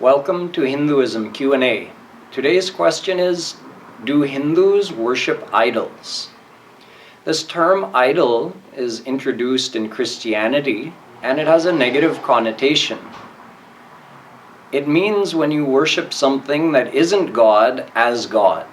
Welcome to Hinduism Q&A. Today's question is, do Hindus worship idols? This term idol is introduced in Christianity and it has a negative connotation. It means when you worship something that isn't God as God.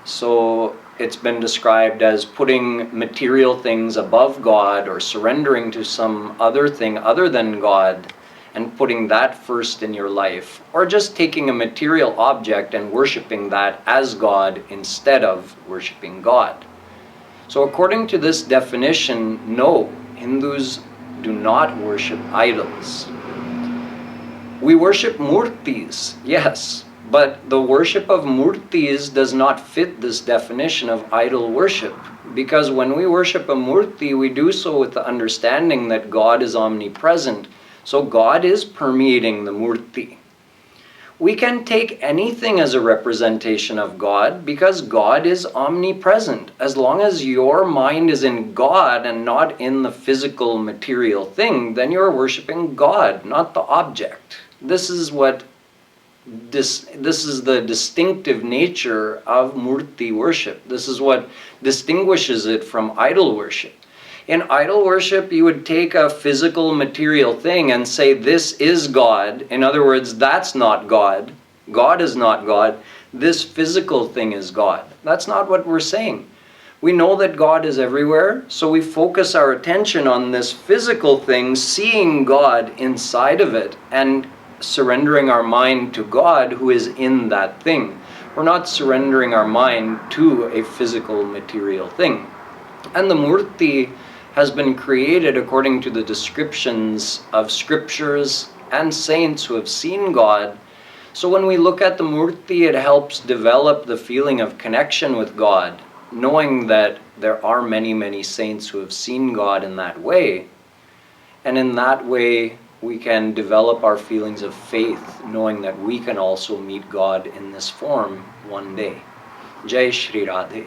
So it's been described as putting material things above God or surrendering to some other thing other than God and putting that first in your life, or just taking a material object and worshiping that as God instead of worshiping God. So according to this definition, no, Hindus do not worship idols. We worship murtis, yes, but the worship of murtis does not fit this definition of idol worship, because when we worship a murti, we do so with the understanding that God is omnipresent. So God is permeating the murti. We can take anything as a representation of God because God is omnipresent. As long as your mind is in God and not in the physical material thing, then you're worshiping God, not the object. This is the distinctive nature of murti worship. This is what distinguishes it from idol worship. In idol worship, you would take a physical material thing and say, this is God. In other words, that's not God. God is not God. This physical thing is God. That's not what we're saying. We know that God is everywhere, so we focus our attention on this physical thing, seeing God inside of it, and surrendering our mind to God who is in that thing. We're not surrendering our mind to a physical material thing. And the murti has been created according to the descriptions of scriptures and saints who have seen God. So when we look at the murti, it helps develop the feeling of connection with God, knowing that there are many, many saints who have seen God in that way. And in that way, we can develop our feelings of faith, knowing that we can also meet God in this form one day. Jai Shri Radhe.